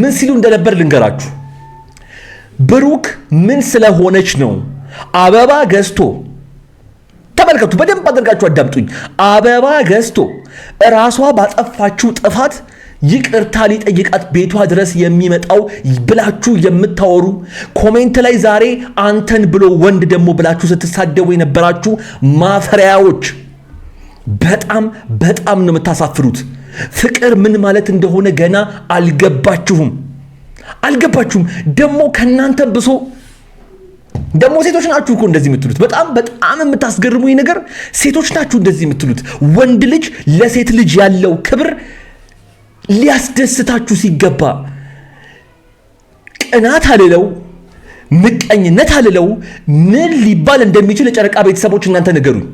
ምን ሲሉ እንደነበር ልንገራችሁ። ብሩክ ምን ስለሆነች ነው አበባ ገዝቶ ተመልከቱ፣ በደንብ አድርጋችሁ አዳምጡኝ። አበባ ገዝቶ ራሷ ባጠፋችሁ ጥፋት ይቅርታ ሊጠይቃት ቤቷ ድረስ የሚመጣው ብላችሁ የምታወሩ ኮሜንት ላይ ዛሬ አንተን ብሎ ወንድ ደግሞ ብላችሁ ስትሳደቡ የነበራችሁ ማፈሪያዎች በጣም በጣም ነው የምታሳፍሩት። ፍቅር ምን ማለት እንደሆነ ገና አልገባችሁም። ደግሞ ከናንተ ብሶ ደግሞ ሴቶች ናችሁ እኮ እንደዚህ የምትሉት። በጣም በጣም የምታስገርሙኝ ነገር ሴቶች ናችሁ እንደዚህ የምትሉት። ወንድ ልጅ ለሴት ልጅ ያለው ክብር ሊያስደስታችሁ ሲገባ ቅናት አልለው ምቀኝነት አልለው ምን ሊባል እንደሚችል የጨረቃ ቤተሰቦች እናንተ ንገሩኝ።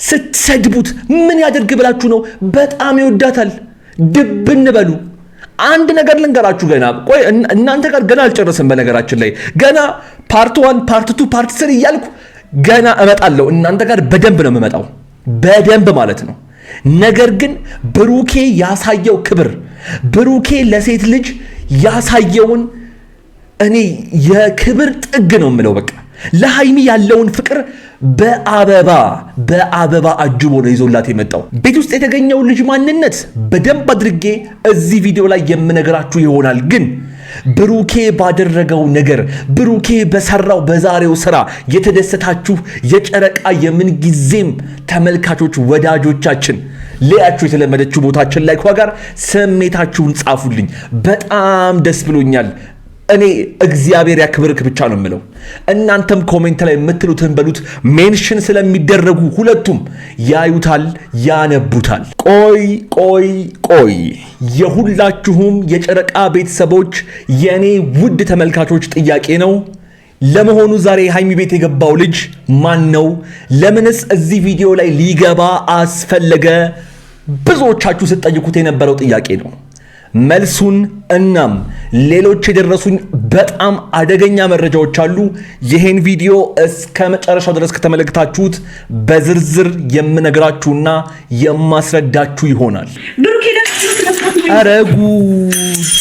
ስትሰድቡት ምን ያደርግ ብላችሁ ነው? በጣም ይወዳታል። ድብን በሉ። አንድ ነገር ልንገራችሁ። ገና ቆይ እናንተ ጋር ገና አልጨረስም። በነገራችን ላይ ገና ፓርት 1 ፓርት 2 ፓርት 3 እያልኩ ገና እመጣለሁ። እናንተ ጋር በደንብ ነው የምመጣው፣ በደንብ ማለት ነው። ነገር ግን ብሩኬ ያሳየው ክብር፣ ብሩኬ ለሴት ልጅ ያሳየውን እኔ የክብር ጥግ ነው የምለው። በቃ ለሃይሚ ያለውን ፍቅር በአበባ አጅቦ ነው ይዞላት የመጣው። ቤት ውስጥ የተገኘው ልጅ ማንነት በደንብ አድርጌ እዚህ ቪዲዮ ላይ የምነግራችሁ ይሆናል። ግን ብሩኬ ባደረገው ነገር፣ ብሩኬ በሰራው በዛሬው ስራ የተደሰታችሁ የጨረቃ የምን ጊዜም ተመልካቾች ወዳጆቻችን ለያችሁ የተለመደችው ቦታችን ላይ ጋር ስሜታችሁን ጻፉልኝ። በጣም ደስ ብሎኛል። እኔ እግዚአብሔር ያክብርክ ብቻ ነው የምለው። እናንተም ኮሜንት ላይ የምትሉትን በሉት። ሜንሽን ስለሚደረጉ ሁለቱም ያዩታል፣ ያነቡታል። ቆይ የሁላችሁም የጨረቃ ቤተሰቦች የኔ ውድ ተመልካቾች ጥያቄ ነው። ለመሆኑ ዛሬ ሃይሚ ቤት የገባው ልጅ ማን ነው? ለምንስ እዚህ ቪዲዮ ላይ ሊገባ አስፈለገ? ብዙዎቻችሁ ስትጠይቁት የነበረው ጥያቄ ነው። መልሱን እናም ሌሎች የደረሱኝ በጣም አደገኛ መረጃዎች አሉ። ይሄን ቪዲዮ እስከ መጨረሻው ድረስ ከተመለከታችሁት በዝርዝር የምነግራችሁና የማስረዳችሁ ይሆናል። አረጉ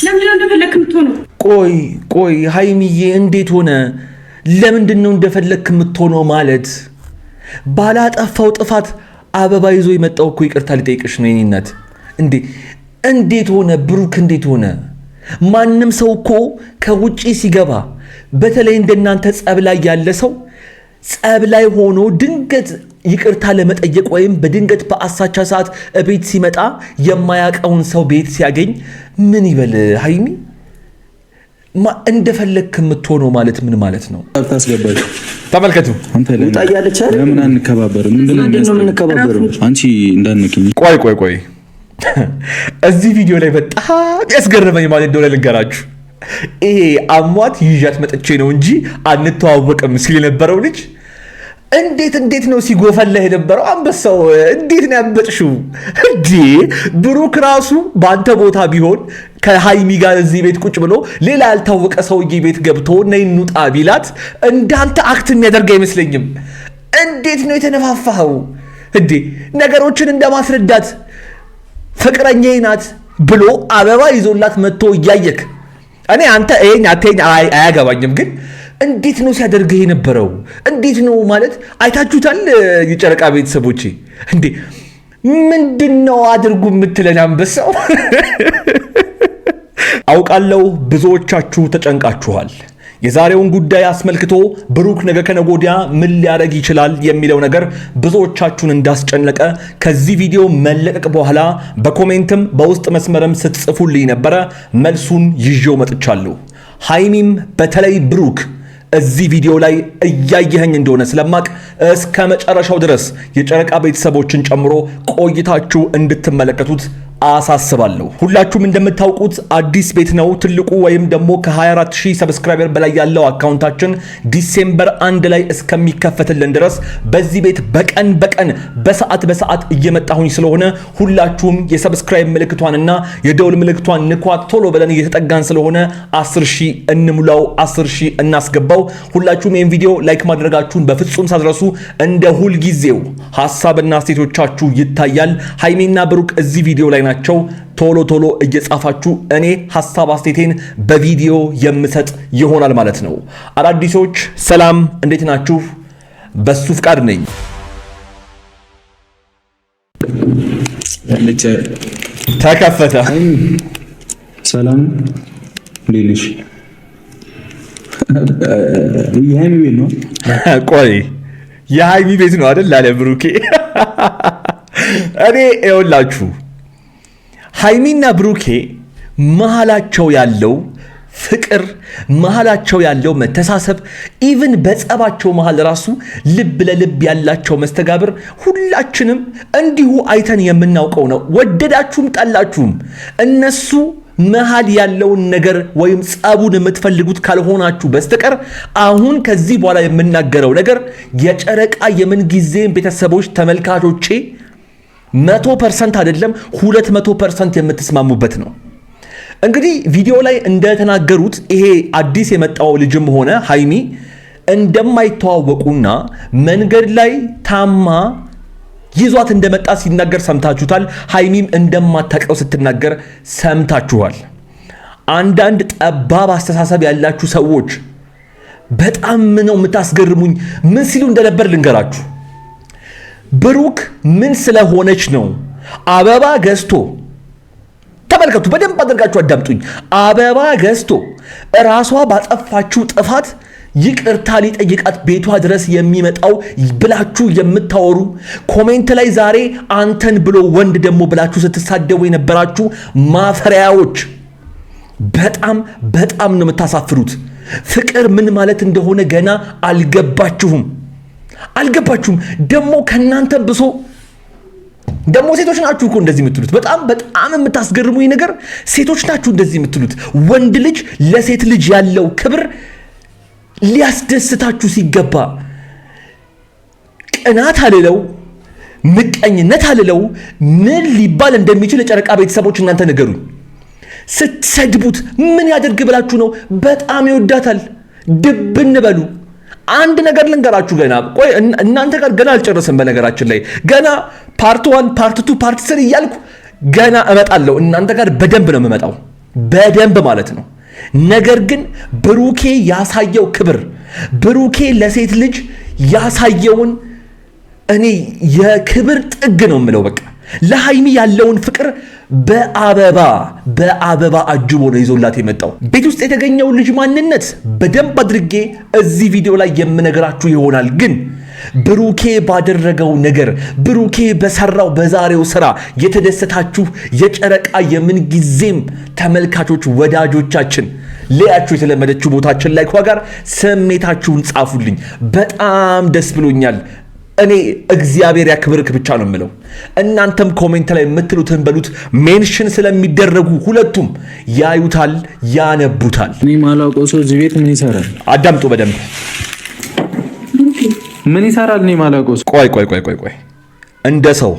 ለምንድነው እንደፈለክ የምትሆነው? ቆይ ሃይሚዬ እንዴት ሆነ? ለምንድነው እንደፈለክ የምትሆነው ማለት? ባላጠፋው ጥፋት አበባ ይዞ የመጣው እኮ ይቅርታ ሊጠይቅሽ ነው የኔነት። እንዴት ሆነ ብሩክ? እንዴት ሆነ? ማንም ሰው እኮ ከውጪ ሲገባ በተለይ እንደናንተ ጸብ ላይ ያለ ሰው ጸብ ላይ ሆኖ ድንገት ይቅርታ ለመጠየቅ ወይም በድንገት በአሳቻ ሰዓት ቤት ሲመጣ የማያውቀውን ሰው ቤት ሲያገኝ ምን ይበል? ሃይሚ እንደፈለክ የምትሆነው ማለት ምን ማለት ነው? ታስገባሽ ተመልከቱ። ለምን አንከባበርም? ምንድነው የምንከባበረው? አንቺ እንዳንነኪኝ። ቆይ እዚህ ቪዲዮ ላይ በጣም ያስገረመኝ ማለት እንደሆነ ልንገራችሁ። ይሄ አሟት ይዣት መጥቼ ነው እንጂ አንተዋወቅም ሲል የነበረው ልጅ እንዴት ነው ሲጎፈለህ የነበረው? አንበሳው እንዴት ነው ያበጥሽው? ብሩክ ራሱ በአንተ ቦታ ቢሆን ከሃይሚ ጋር እዚህ ቤት ቁጭ ብሎ ሌላ ያልታወቀ ሰውዬ ቤት ገብቶ ነይ እንውጣ ቢላት እንዳንተ አክት የሚያደርግ አይመስለኝም። እንዴት ነው የተነፋፋኸው? ነገሮችን እንደማስረዳት ፍቅረኛዬ ናት ብሎ አበባ ይዞላት መጥቶ እያየክ እኔ አንተ አያገባኝም። ግን እንዴት ነው ሲያደርግህ የነበረው? እንዴት ነው ማለት አይታችሁታል? የጨረቃ ቤተሰቦቼ ምንድነው አድርጉ የምትለን አንበሳው? አውቃለሁ ብዙዎቻችሁ ተጨንቃችኋል። የዛሬውን ጉዳይ አስመልክቶ ብሩክ ነገ ከነገ ወዲያ ምን ሊያደርግ ይችላል የሚለው ነገር ብዙዎቻችሁን እንዳስጨነቀ ከዚህ ቪዲዮ መለቀቅ በኋላ በኮሜንትም በውስጥ መስመርም ስትጽፉልኝ ነበረ። መልሱን ይዤው መጥቻለሁ። ሃይሚም በተለይ ብሩክ እዚህ ቪዲዮ ላይ እያየኸኝ እንደሆነ ስለማቅ እስከ መጨረሻው ድረስ የጨረቃ ቤተሰቦችን ጨምሮ ቆይታችሁ እንድትመለከቱት አሳስባለሁ። ሁላችሁም እንደምታውቁት አዲስ ቤት ነው። ትልቁ ወይም ደግሞ ከ24000 ሰብስክራይበር በላይ ያለው አካውንታችን ዲሴምበር 1 ላይ እስከሚከፈትልን ድረስ በዚህ ቤት በቀን በሰዓት እየመጣሁኝ ስለሆነ ሁላችሁም የሰብስክራይብ ምልክቷንና የደውል ምልክቷን ንኳት። ቶሎ ብለን እየተጠጋን ስለሆነ 10000 እንሙላው፣ 10000 እናስገባው። ሁላችሁም ይህን ቪዲዮ ላይክ ማድረጋችሁን በፍጹም ሳትረሱ። እንደ ሁል ጊዜው ሐሳብና አስተያየቶቻችሁ ይታያል። ሃይሚና ብሩክ እዚህ ቪዲዮ ላይ ናቸው። ቶሎ ቶሎ እየጻፋችሁ እኔ ሐሳብ አስተያየቴን በቪዲዮ የምሰጥ ይሆናል ማለት ነው። አዳዲሶች ሰላም፣ እንዴት ናችሁ? በሱ ፍቃድ ነኝ። ተከፈተ። ሰላም ሌሊሽ የሃይሚ ቤት ነው። ቆይ የሃይሚ ቤት ነው አይደል? ላለ ብሩኬ እኔ ይኸውላችሁ ሃይሚና ብሩኬ መሃላቸው ያለው ፍቅር፣ መሃላቸው ያለው መተሳሰብ፣ ኢቭን በጸባቸው መሃል ራሱ ልብ ለልብ ያላቸው መስተጋብር ሁላችንም እንዲሁ አይተን የምናውቀው ነው። ወደዳችሁም ጠላችሁም እነሱ መሃል ያለውን ነገር ወይም ጸቡን የምትፈልጉት ካልሆናችሁ በስተቀር አሁን ከዚህ በኋላ የምናገረው ነገር የጨረቃ የምንጊዜም ቤተሰቦች ተመልካቾቼ 100% አይደለም 200% የምትስማሙበት ነው። እንግዲህ ቪዲዮ ላይ እንደተናገሩት ይሄ አዲስ የመጣው ልጅም ሆነ ሃይሚ እንደማይተዋወቁና መንገድ ላይ ታማ ይዟት እንደመጣ ሲናገር ሰምታችሁታል። ሃይሚም እንደማታውቀው ስትናገር ሰምታችኋል። አንዳንድ ጠባብ አስተሳሰብ ያላችሁ ሰዎች በጣም ነው የምታስገርሙኝ። ምን ሲሉ እንደነበር ልንገራችሁ። ብሩክ ምን ስለሆነች ነው አበባ ገዝቶ፣ ተመልከቱ፣ በደንብ አድርጋችሁ አዳምጡኝ። አበባ ገዝቶ ራሷ ባጠፋችሁ ጥፋት ይቅርታ ሊጠይቃት ቤቷ ድረስ የሚመጣው ብላችሁ የምታወሩ ኮሜንት ላይ ዛሬ አንተን ብሎ ወንድ ደግሞ ብላችሁ ስትሳደቡ የነበራችሁ ማፈሪያዎች በጣም በጣም ነው የምታሳፍሩት። ፍቅር ምን ማለት እንደሆነ ገና አልገባችሁም። ደግሞ ከናንተ ብሶ ደግሞ ሴቶች ናችሁ እኮ እንደዚህ የምትሉት። በጣም በጣም የምታስገርሙኝ ነገር ሴቶች ናችሁ እንደዚህ የምትሉት። ወንድ ልጅ ለሴት ልጅ ያለው ክብር ሊያስደስታችሁ ሲገባ ቅናት አልለው፣ ምቀኝነት አልለው፣ ምን ሊባል እንደሚችል የጨረቃ ቤተሰቦች እናንተ ንገሩኝ። ስትሰድቡት ምን ያደርግ ብላችሁ ነው? በጣም ይወዳታል። ድብን በሉ። አንድ ነገር ልንገራችሁ። ገና ቆይ እናንተ ጋር ገና አልጨረስም። በነገራችን ላይ ገና ፓርት 1 ፓርት 2 ፓርት 3 እያልኩ ገና እመጣለሁ። እናንተ ጋር በደንብ ነው የምመጣው፣ በደንብ ማለት ነው። ነገር ግን ብሩኬ ያሳየው ክብር፣ ብሩኬ ለሴት ልጅ ያሳየውን እኔ የክብር ጥግ ነው የምለው። በቃ ለሃይሚ ያለውን ፍቅር በአበባ አጅቦ ነው ይዞላት የመጣው። ቤት ውስጥ የተገኘው ልጅ ማንነት በደንብ አድርጌ እዚህ ቪዲዮ ላይ የምነግራችሁ ይሆናል። ግን ብሩኬ ባደረገው ነገር፣ ብሩኬ በሰራው በዛሬው ስራ የተደሰታችሁ የጨረቃ የምንጊዜም ተመልካቾች ወዳጆቻችን ለያችሁ የተለመደችው ቦታችን ላይ ጋር ስሜታችሁን ጻፉልኝ። በጣም ደስ ብሎኛል። እኔ እግዚአብሔር ያክብርክ ብቻ ነው የምለው። እናንተም ኮሜንት ላይ የምትሉትን በሉት። ሜንሽን ስለሚደረጉ ሁለቱም ያዩታል፣ ያነቡታል። እኔ ማላውቀው ሰው እዚህ ቤት ምን ይሰራል? አዳምጡ በደንብ። ምን ይሰራል? እኔ ማላውቀው ሰው። ቆይ እንደ ሰው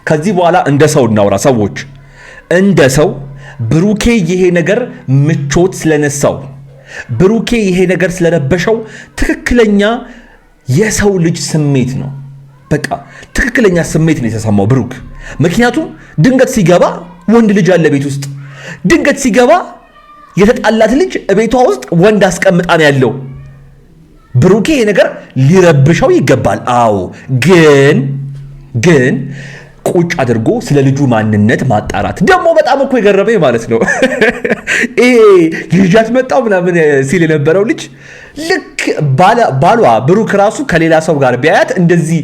ከዚህ በኋላ እንደ ሰው እናውራ። ሰዎች እንደ ሰው ብሩኬ ይሄ ነገር ምቾት ስለነሳው፣ ብሩኬ ይሄ ነገር ስለረበሸው ትክክለኛ የሰው ልጅ ስሜት ነው። በቃ ትክክለኛ ስሜት ነው የተሰማው ብሩክ። ምክንያቱም ድንገት ሲገባ ወንድ ልጅ አለ ቤት ውስጥ፣ ድንገት ሲገባ የተጣላት ልጅ ቤቷ ውስጥ ወንድ አስቀምጣ ነው ያለው። ብሩኬ ይሄ ነገር ሊረብሸው ይገባል። አዎ፣ ግን ቁጭ አድርጎ ስለ ልጁ ማንነት ማጣራት ደግሞ በጣም እኮ የገረመኝ ማለት ነው። ይሄ ይዣት መጣው ምናምን ሲል የነበረው ልጅ ልክ ባሏ ብሩክ ራሱ ከሌላ ሰው ጋር ቢያያት እንደዚህ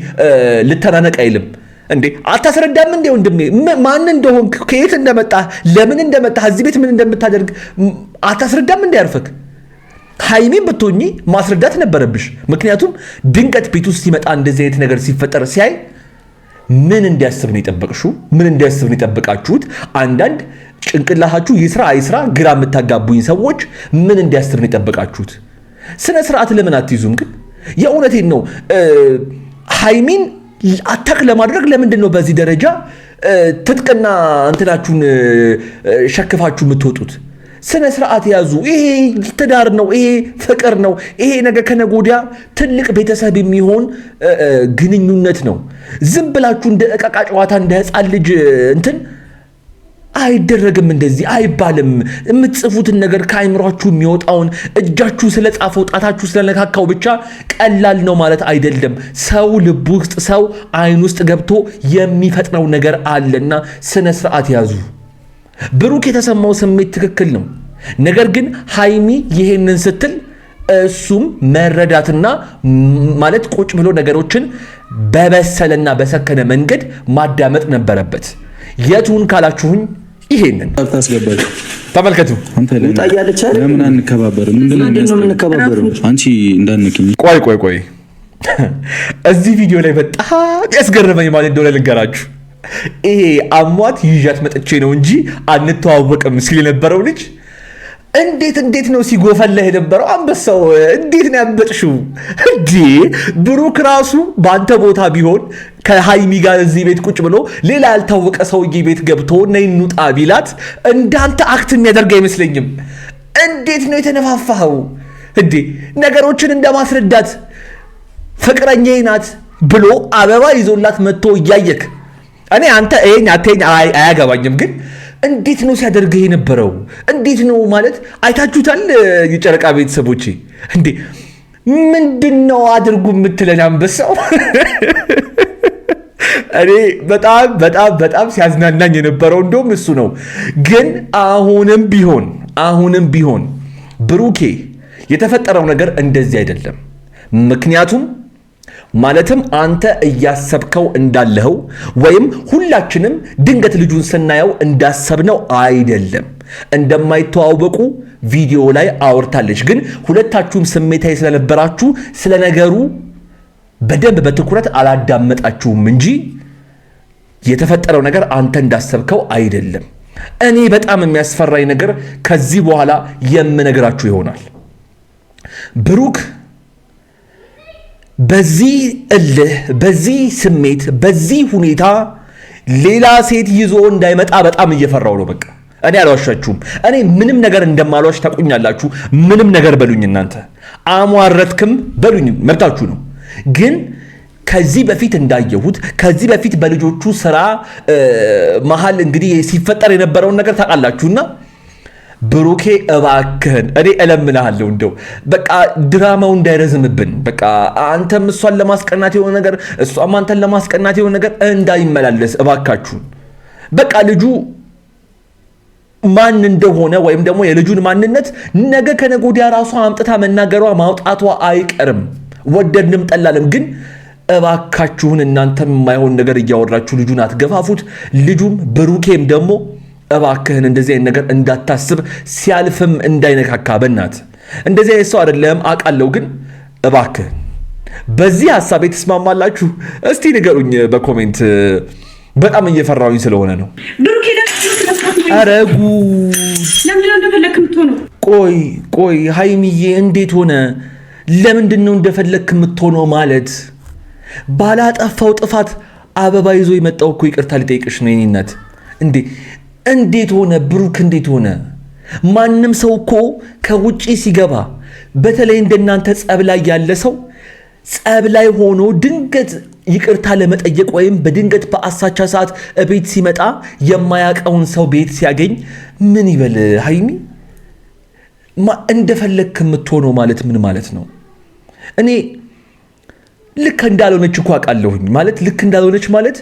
ልተናነቅ አይልም እንዴ? አታስረዳም እንዴ ወንድሜ? ማን እንደሆን፣ ከየት እንደመጣ፣ ለምን እንደመጣ፣ እዚህ ቤት ምን እንደምታደርግ አታስረዳም እንዴ? ያርፈክ። ሃይሚን ብትሆኚ ማስረዳት ነበረብሽ። ምክንያቱም ድንገት ቤት ውስጥ ሲመጣ እንደዚህ አይነት ነገር ሲፈጠር ሲያይ ምን እንዲያስብ ነው የጠበቅሽው? ምን እንዲያስብ ነው የጠበቃችሁት? አንዳንድ ጭንቅላታችሁ ይስራ አይስራ ግራ የምታጋቡኝ ሰዎች ምን እንዲያስብ ነው የጠበቃችሁት? ስነ ስርዓት ለምን አትይዙም? ግን የእውነቴን ነው። ሃይሚን አታክ ለማድረግ ለምንድን ነው በዚህ ደረጃ ትጥቅና እንትናችሁን ሸክፋችሁ የምትወጡት? ስነ ስርዓት ያዙ። ይሄ ትዳር ነው፣ ይሄ ፍቅር ነው። ይሄ ነገ ከነገ ወዲያ ትልቅ ቤተሰብ የሚሆን ግንኙነት ነው። ዝም ብላችሁ እንደ ዕቃቃ ጨዋታ እንደ ሕፃን ልጅ እንትን አይደረግም፣ እንደዚህ አይባልም። የምትጽፉትን ነገር ከአይምሯችሁ የሚወጣውን እጃችሁ ስለጻፈው ጣታችሁ ስለነካካው ብቻ ቀላል ነው ማለት አይደለም። ሰው ልብ ውስጥ ሰው አይን ውስጥ ገብቶ የሚፈጥረው ነገር አለና ስነ ስርዓት ያዙ። ብሩክ የተሰማው ስሜት ትክክል ነው። ነገር ግን ሃይሚ ይሄንን ስትል እሱም መረዳትና ማለት ቁጭ ብሎ ነገሮችን በበሰለና በሰከነ መንገድ ማዳመጥ ነበረበት። የቱን ካላችሁኝ ይሄንን ታስገባችሁ ተመልከቱ። ለምን አንከባበርም? ምንድነው የምንከባበረው? አንቺ እንዳንኪኝ። ቆይ እዚህ ቪዲዮ ላይ በጣም ያስገረመኝ ማለት እንደሆነ ልንገራችሁ። ይሄ አሟት ይዣት መጥቼ ነው እንጂ አንተዋወቅም ሲል የነበረው ልጅ እንዴት ነው ሲጎፈለህ የነበረው? አንበሳው እንዴት ነው ያበጥሽው እንዴ? ብሩክ ራሱ በአንተ ቦታ ቢሆን ከሃይሚ ጋር እዚህ ቤት ቁጭ ብሎ ሌላ ያልታወቀ ሰውዬ ቤት ገብቶ ነይ እንውጣ ቢላት እንዳንተ አክት የሚያደርግ አይመስለኝም። እንዴት ነው የተነፋፋኸው እንዴ? ነገሮችን እንደማስረዳት ፍቅረኛዬ ናት ብሎ አበባ ይዞላት መጥቶ እያየክ እኔ አንተ ይሄን አተኝ አያገባኝም ግን እንዴት ነው ሲያደርግህ የነበረው? እንዴት ነው ማለት አይታችሁታል? የጨረቃ ቤተሰቦቼ እንዴ ምንድነው አድርጉ የምትለን አንበሳው? እኔ በጣም ሲያዝናናኝ የነበረው እንደውም እሱ ነው። ግን አሁንም ቢሆን ብሩኬ የተፈጠረው ነገር እንደዚህ አይደለም። ምክንያቱም ማለትም አንተ እያሰብከው እንዳለኸው ወይም ሁላችንም ድንገት ልጁን ስናየው እንዳሰብነው አይደለም። እንደማይተዋወቁ ቪዲዮ ላይ አውርታለች። ግን ሁለታችሁም ስሜታዊ ስለነበራችሁ ስለ ነገሩ በደንብ በትኩረት አላዳመጣችሁም እንጂ የተፈጠረው ነገር አንተ እንዳሰብከው አይደለም። እኔ በጣም የሚያስፈራኝ ነገር ከዚህ በኋላ የምነግራችሁ ይሆናል። ብሩክ በዚህ እልህ፣ በዚህ ስሜት፣ በዚህ ሁኔታ ሌላ ሴት ይዞ እንዳይመጣ በጣም እየፈራው ነው። በቃ እኔ አልዋሻችሁም። እኔ ምንም ነገር እንደማልዋሽ ታውቁኛላችሁ። ምንም ነገር በሉኝ እናንተ አሟረትክም በሉኝ፣ መብታችሁ ነው። ግን ከዚህ በፊት እንዳየሁት ከዚህ በፊት በልጆቹ ስራ መሃል እንግዲህ ሲፈጠር የነበረውን ነገር ታውቃላችሁና ብሩኬ እባክህን እኔ እለምንሃለሁ እንደው በቃ ድራማው እንዳይረዝምብን፣ በቃ አንተም እሷን ለማስቀናት የሆነ ነገር እሷም አንተን ለማስቀናት የሆነ ነገር እንዳይመላለስ እባካችሁን። በቃ ልጁ ማን እንደሆነ ወይም ደግሞ የልጁን ማንነት ነገ ከነገ ወዲያ ራሷ አምጥታ መናገሯ ማውጣቷ አይቀርም፣ ወደድንም ጠላንም። ግን እባካችሁን እናንተም የማይሆን ነገር እያወራችሁ ልጁን አትገፋፉት። ልጁም ብሩኬም ደግሞ እባክህን እንደዚህ አይነት ነገር እንዳታስብ፣ ሲያልፍም እንዳይነካካ። በእናት እንደዚህ አይነት ሰው አይደለም አውቃለሁ። ግን እባክህን በዚህ ሐሳብ ተስማማላችሁ? እስቲ ንገሩኝ በኮሜንት። በጣም እየፈራሁኝ ስለሆነ ነው። አረጉ ለምንድነው እንደፈለክ የምትሆነው? ቆይ ሃይሚዬ እንዴት ሆነ? ለምንድን ነው እንደፈለክ የምትሆነው? ማለት ባላጠፋው ጥፋት አበባ ይዞ የመጣው እኮ ይቅርታ ሊጠይቅሽ ነው የኔ እናት። እንዴት ሆነ ብሩክ? እንዴት ሆነ? ማንም ሰው እኮ ከውጪ ሲገባ በተለይ እንደናንተ ጸብ ላይ ያለ ሰው ጸብ ላይ ሆኖ ድንገት ይቅርታ ለመጠየቅ ወይም በድንገት በአሳቻ ሰዓት ቤት ሲመጣ የማያውቀውን ሰው ቤት ሲያገኝ ምን ይበል? ሃይሚ እንደፈለክ የምትሆነው ማለት ምን ማለት ነው? እኔ ልክ እንዳልሆነች እኮ አውቃለሁኝ። ማለት ልክ እንዳልሆነች ማለት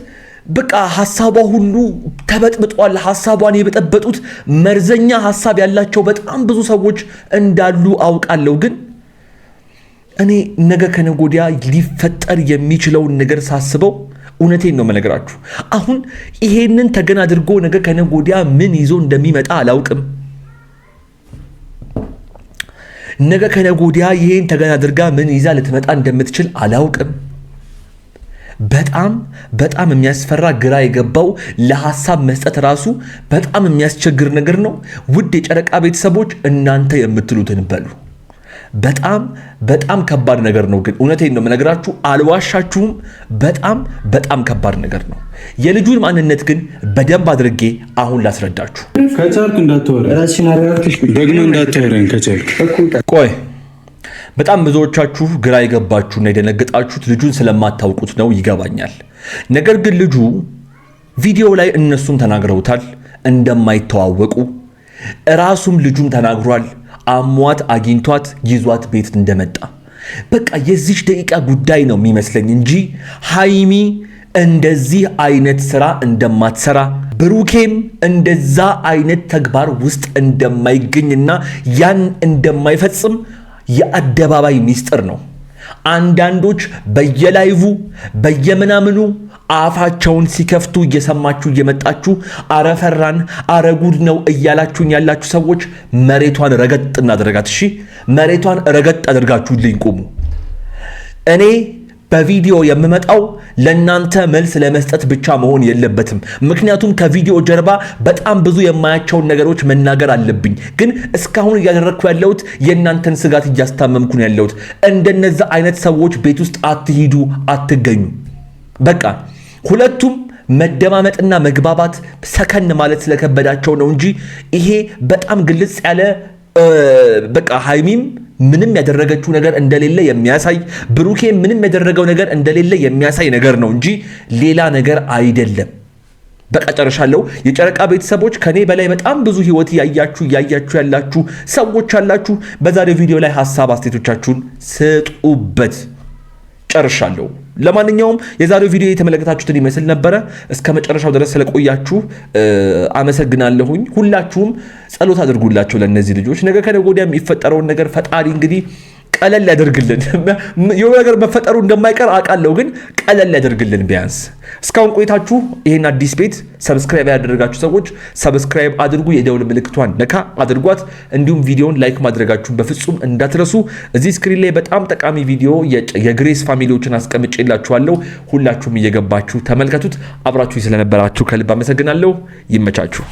በቃ ሐሳቧ ሁሉ ተበጥብጧል። ሐሳቧን የበጠበጡት መርዘኛ ሐሳብ ያላቸው በጣም ብዙ ሰዎች እንዳሉ አውቃለሁ። ግን እኔ ነገ ከነገ ወዲያ ሊፈጠር የሚችለውን ነገር ሳስበው እውነቴን ነው የምነግራችሁ። አሁን ይሄንን ተገን አድርጎ ነገ ከነገ ወዲያ ምን ይዞ እንደሚመጣ አላውቅም። ነገ ከነገ ወዲያ ይሄን ተገን አድርጋ ምን ይዛ ልትመጣ እንደምትችል አላውቅም። በጣም የሚያስፈራ ግራ የገባው ለሐሳብ መስጠት ራሱ በጣም የሚያስቸግር ነገር ነው። ውድ የጨረቃ ቤተሰቦች እናንተ የምትሉትን በሉ። በጣም ከባድ ነገር ነው። ግን እውነቴን ነው የምነግራችሁ፣ አልዋሻችሁም። በጣም ከባድ ነገር ነው። የልጁን ማንነት ግን በደንብ አድርጌ አሁን ላስረዳችሁ። ከቻልክ ደግሞ እንዳትወረን ከቻልክ። ቆይ በጣም ብዙዎቻችሁ ግራ የገባችሁና የደነገጣችሁት ልጁን ስለማታውቁት ነው፣ ይገባኛል። ነገር ግን ልጁ ቪዲዮ ላይ እነሱም ተናግረውታል፣ እንደማይተዋወቁ ራሱም ልጁም ተናግሯል። አሟት አግኝቷት ይዟት ቤት እንደመጣ በቃ የዚች ደቂቃ ጉዳይ ነው የሚመስለኝ እንጂ ሃይሚ እንደዚህ አይነት ስራ እንደማትሰራ ብሩኬም እንደዛ አይነት ተግባር ውስጥ እንደማይገኝና ያን እንደማይፈጽም የአደባባይ ሚስጥር ነው። አንዳንዶች በየላይቭ በየምናምኑ አፋቸውን ሲከፍቱ እየሰማችሁ እየመጣችሁ አረፈራን አረጉድ ነው እያላችሁኝ ያላችሁ ሰዎች መሬቷን ረገጥ እናደርጋት። እሺ መሬቷን ረገጥ አድርጋችሁልኝ ቁሙ። እኔ በቪዲዮ የምመጣው ለናንተ መልስ ለመስጠት ብቻ መሆን የለበትም። ምክንያቱም ከቪዲዮ ጀርባ በጣም ብዙ የማያቸውን ነገሮች መናገር አለብኝ። ግን እስካሁን እያደረግኩ ያለሁት የናንተን ስጋት እያስታመምኩ ነው ያለሁት። እንደነዛ አይነት ሰዎች ቤት ውስጥ አትሂዱ፣ አትገኙ። በቃ ሁለቱም መደማመጥና መግባባት ሰከን ማለት ስለከበዳቸው ነው እንጂ ይሄ በጣም ግልጽ ያለ በቃ ሃይሚም ምንም ያደረገችው ነገር እንደሌለ የሚያሳይ ብሩኬ ምንም ያደረገው ነገር እንደሌለ የሚያሳይ ነገር ነው እንጂ ሌላ ነገር አይደለም። በቃ ጨርሻለሁ። የጨረቃ ቤተሰቦች ከኔ በላይ በጣም ብዙ ህይወት እያያችሁ ያላችሁ ሰዎች አላችሁ። በዛሬው ቪዲዮ ላይ ሐሳብ አስተያየቶቻችሁን ስጡበት። ጨርሻለሁ። ለማንኛውም የዛሬው ቪዲዮ የተመለከታችሁትን ይመስል ነበረ። እስከ መጨረሻው ድረስ ስለቆያችሁ አመሰግናለሁኝ። ሁላችሁም ጸሎት አድርጉላቸው ለነዚህ ልጆች። ነገ ከነገ ወዲያ የሚፈጠረውን ነገር ፈጣሪ እንግዲህ ቀለል ያደርግልን። የሆነ ነገር መፈጠሩ እንደማይቀር አውቃለሁ፣ ግን ቀለል ያደርግልን ቢያንስ። እስካሁን ቆይታችሁ ይሄን አዲስ ቤት ሰብስክራይብ ያደረጋችሁ ሰዎች ሰብስክራይብ አድርጉ፣ የደውል ምልክቷን ነካ አድርጓት። እንዲሁም ቪዲዮውን ላይክ ማድረጋችሁን በፍጹም እንዳትረሱ። እዚህ ስክሪን ላይ በጣም ጠቃሚ ቪዲዮ የግሬስ ፋሚሊዎችን አስቀምጬላችኋለሁ። ሁላችሁም እየገባችሁ ተመልከቱት። አብራችሁ ስለነበራችሁ ከልብ አመሰግናለሁ። ይመቻችሁ።